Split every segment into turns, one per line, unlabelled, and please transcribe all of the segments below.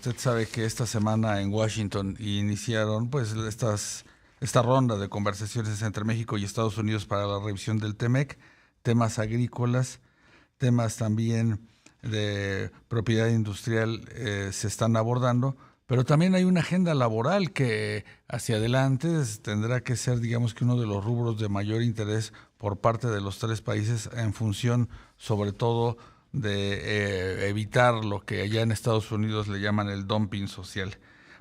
usted sabe que esta semana en Washington iniciaron pues esta ronda de conversaciones entre México y Estados Unidos para la revisión del TEMEC, temas agrícolas, temas también de propiedad industrial se están abordando, pero también hay una agenda laboral que hacia adelante tendrá que ser, digamos que uno de los rubros de mayor interés por parte de los tres países en función, sobre todo, de evitar lo que allá en Estados Unidos le llaman el dumping social.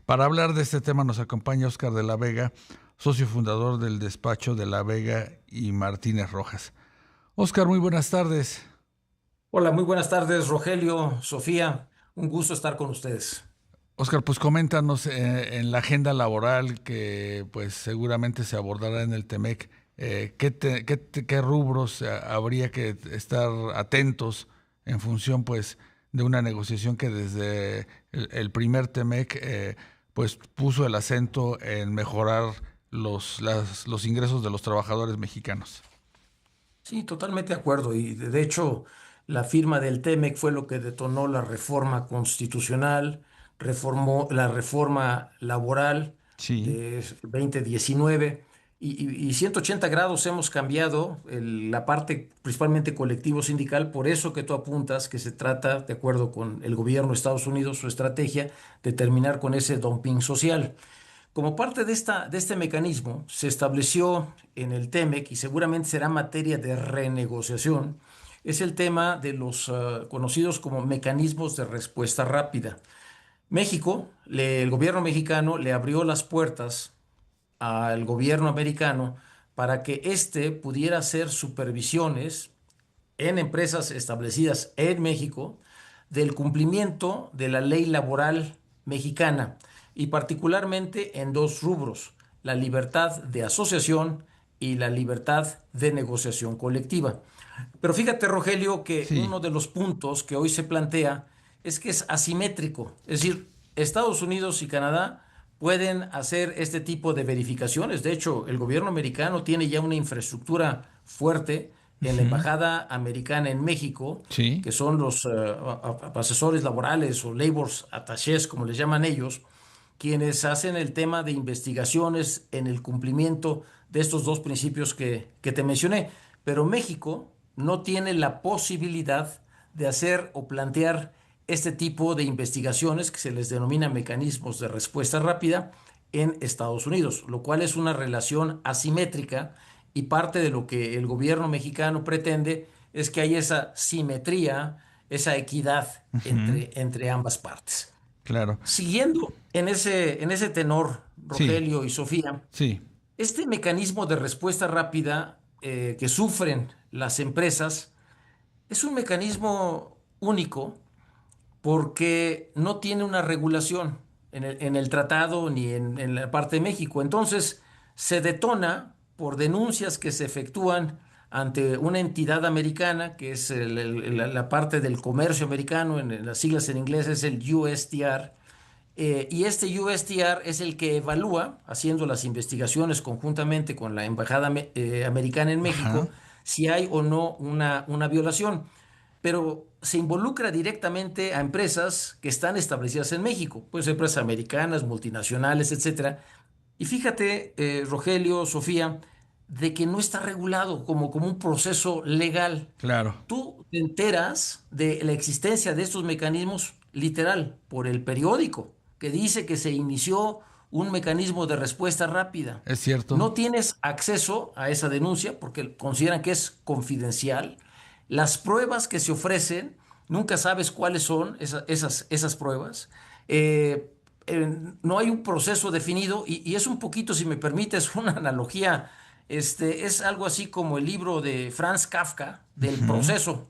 Para hablar de este tema nos acompaña Óscar de la Vega, socio fundador del despacho de la Vega y Martínez Rojas. Óscar, muy buenas tardes.
Hola, muy buenas tardes, Rogelio, Sofía. Un gusto estar con ustedes.
Óscar, pues coméntanos en la agenda laboral que pues seguramente se abordará en el TEMEC, qué rubros habría que estar atentos en función pues de una negociación que desde el primer TEMEC pues puso el acento en mejorar los ingresos de los trabajadores mexicanos.
Sí, totalmente de acuerdo. Y de hecho, la firma del TEMEC fue lo que detonó la reforma constitucional, reformó la reforma laboral
Sí.
de 2019 y 180 grados hemos cambiado la parte principalmente colectivo sindical, por eso que tú apuntas que se trata, de acuerdo con el gobierno de Estados Unidos, su estrategia de terminar con ese dumping social. Como parte de este mecanismo, se estableció en el TEMEC, y seguramente será materia de renegociación, es el tema de los conocidos como mecanismos de respuesta rápida. El gobierno mexicano le abrió las puertas al gobierno americano para que éste pudiera hacer supervisiones en empresas establecidas en México del cumplimiento de la ley laboral mexicana y particularmente en dos rubros, la libertad de asociación y la libertad de negociación colectiva. Pero fíjate, Rogelio, que
Sí.
uno de los puntos que hoy se plantea es que es asimétrico, es decir, Estados Unidos y Canadá pueden hacer este tipo de verificaciones. De hecho, el gobierno americano tiene ya una infraestructura fuerte en la
Ujú.
Embajada Americana en México,
Sí.
que son los asesores laborales o labor attachés, como les llaman ellos, quienes hacen el tema de investigaciones en el cumplimiento de estos dos principios que te mencioné. Pero México no tiene la posibilidad de hacer o plantear este tipo de investigaciones que se les denomina mecanismos de respuesta rápida en Estados Unidos, lo cual es una relación asimétrica y parte de lo que el gobierno mexicano pretende es que haya esa simetría, esa equidad
Ujú.
entre ambas partes.
Claro.
Siguiendo en ese tenor,
Sí.
Rogelio y Sofía,
Sí.
este mecanismo de respuesta rápida que sufren las empresas es un mecanismo único porque no tiene una regulación en el tratado ni en la parte de México. Entonces, se detona por denuncias que se efectúan ante una entidad americana, que es la parte del comercio americano, en las siglas en inglés es el USTR, y este USTR es el que evalúa, haciendo las investigaciones conjuntamente con la Embajada Americana en México,
Ajá.
si hay o no una violación. Pero se involucra directamente a empresas que están establecidas en México, pues empresas americanas, multinacionales, etcétera. Y fíjate, Rogelio, Sofía, de que no está regulado como un proceso legal.
Claro.
Tú te enteras de la existencia de estos mecanismos literal por el periódico, que dice que se inició un mecanismo de respuesta rápida.
Es cierto.
No tienes acceso a esa denuncia porque consideran que es confidencial. Las pruebas que se ofrecen, nunca sabes cuáles son esas pruebas. Eh, no hay un proceso definido y es un poquito, si me permites, una analogía. Es algo así como el libro de Franz Kafka del
Ujú.
proceso.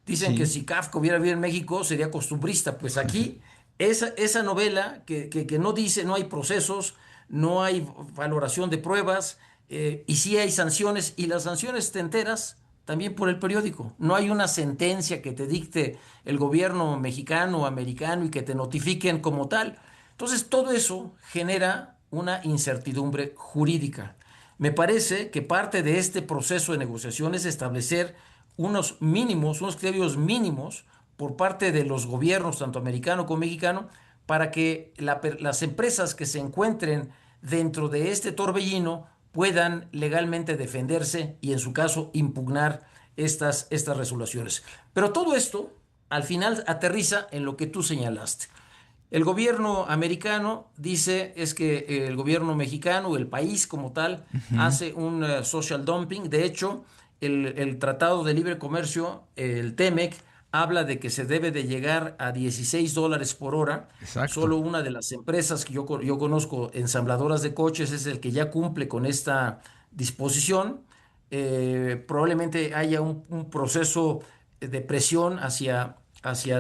Dicen que
Sí.
si Kafka hubiera vivido en México sería costumbrista. Pues aquí, esa novela que no dice, no hay procesos, no hay valoración de pruebas, y sí hay sanciones, y las sanciones te enteras también por el periódico. No hay una sentencia que te dicte el gobierno mexicano o americano y que te notifiquen como tal. Entonces, todo eso genera una incertidumbre jurídica. Me parece que parte de este proceso de negociación es establecer unos mínimos, unos criterios mínimos por parte de los gobiernos, tanto americano como mexicano, para que las empresas que se encuentren dentro de este torbellino puedan legalmente defenderse y en su caso impugnar estas resoluciones. Pero todo esto al final aterriza en lo que tú señalaste. El gobierno americano dice es que el gobierno mexicano, el país como tal,
Ujú.
hace un social dumping. De hecho, el Tratado de Libre Comercio, el TEMEC, habla de que se debe de llegar a $16 por hora.
Exacto.
Solo una de las empresas que yo conozco, ensambladoras de coches, es el que ya cumple con esta disposición. Probablemente haya un proceso de presión hacia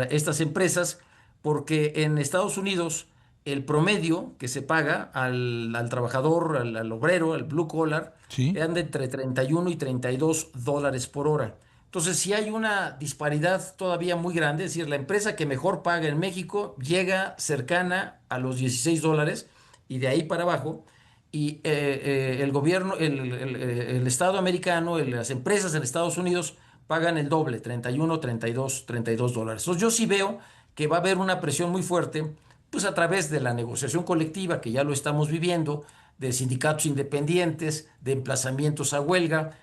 estas empresas porque en Estados Unidos el promedio que se paga al trabajador, al obrero, al blue collar,
Sí,
anda entre 31 y $32 por hora. Entonces, si hay una disparidad todavía muy grande, es decir, la empresa que mejor paga en México llega cercana a los $16 y de ahí para abajo, y el gobierno, el Estado americano, las empresas en Estados Unidos pagan el doble, 31, 32 dólares. Entonces, yo sí veo que va a haber una presión muy fuerte, pues a través de la negociación colectiva, que ya lo estamos viviendo, de sindicatos independientes, de emplazamientos a huelga,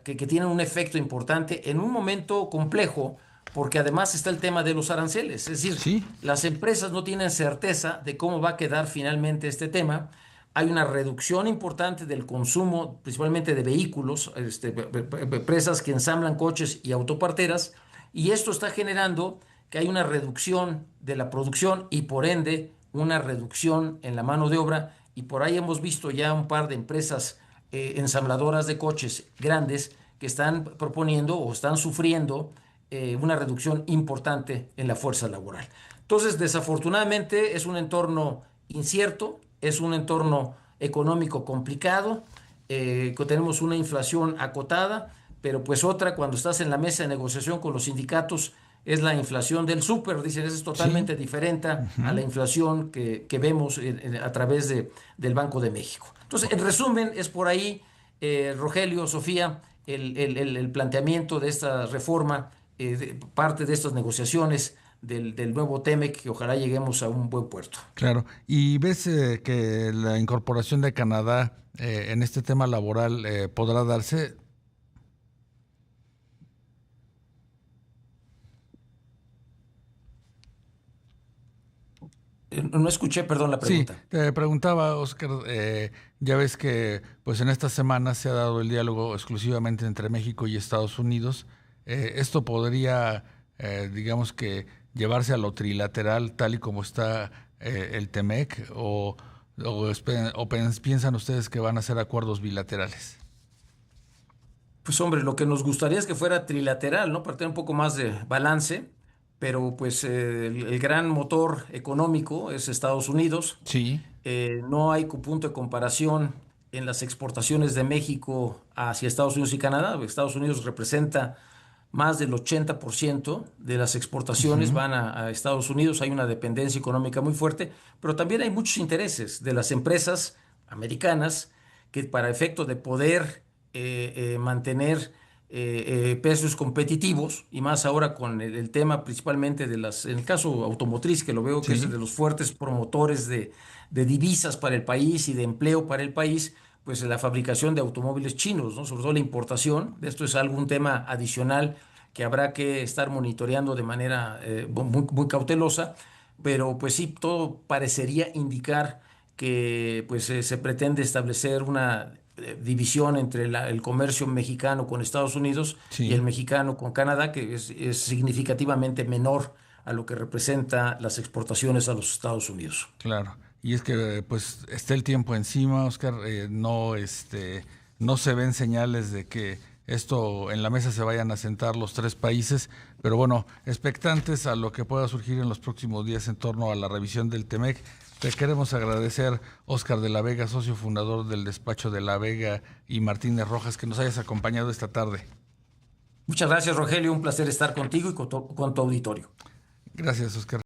que tienen un efecto importante en un momento complejo, porque además está el tema de los aranceles. Es decir,
sí,
las empresas no tienen certeza de cómo va a quedar finalmente este tema. Hay una reducción importante del consumo, principalmente de vehículos, empresas que ensamblan coches y autoparteras, y esto está generando que hay una reducción de la producción y por ende una reducción en la mano de obra. Y por ahí hemos visto ya un par de empresas ensambladoras de coches grandes que están proponiendo o están sufriendo una reducción importante en la fuerza laboral. Entonces, desafortunadamente es un entorno incierto, es un entorno económico complicado, que tenemos una inflación acotada, pero pues otra, cuando estás en la mesa de negociación con los sindicatos, es la inflación del súper, dicen, es
sí.
totalmente diferente a la
Ujú.
inflación que vemos a través del Banco de México. Entonces, en resumen, es por ahí, Rogelio, Sofía, el planteamiento de esta reforma, parte de estas negociaciones del nuevo TEMEC, que ojalá lleguemos a un buen puerto.
Claro. ¿Y ves que la incorporación de Canadá en este tema laboral podrá darse?
No escuché, perdón, la
Sí,
pregunta.
te preguntaba, Oscar, ya ves que pues en esta semana se ha dado el diálogo exclusivamente entre México y Estados Unidos. Esto podría, digamos que, llevarse a lo trilateral tal y como está el TEMEC o piensan ustedes que van a ser acuerdos bilaterales.
Pues hombre, lo que nos gustaría es que fuera trilateral, ¿no? Para tener un poco más de balance, pero pues el gran motor económico es Estados Unidos.
Sí,
No hay punto de comparación en las exportaciones de México hacia Estados Unidos y Canadá. Estados Unidos representa más del 80% de las exportaciones
ujú,
van a Estados Unidos. Hay una dependencia económica muy fuerte, pero también hay muchos intereses de las empresas americanas que para efecto de poder mantener precios competitivos y más ahora con el tema principalmente en el caso automotriz, que lo veo que es
sí,
de los fuertes promotores de divisas para el país y de empleo para el país, pues la fabricación de automóviles chinos, ¿no? Sobre todo la importación. Esto es algún tema adicional que habrá que estar monitoreando de manera muy cautelosa, pero pues sí, todo parecería indicar que pues se pretende establecer una división entre el comercio mexicano con Estados Unidos y el
sí,
mexicano con Canadá, que es significativamente menor a lo que representa las exportaciones a los Estados Unidos.
claro. Y es que pues está el tiempo encima, Oscar, no, no se ven señales de que esto en la mesa se vayan a sentar los tres países, pero bueno, expectantes a lo que pueda surgir en los próximos días en torno a la revisión del TEMEC. Te queremos agradecer, Oscar de la Vega, socio fundador del despacho de la Vega y Martínez Rojas, que nos hayas acompañado esta tarde.
Muchas gracias, Rogelio. Un placer estar contigo y con tu auditorio.
Gracias, Oscar.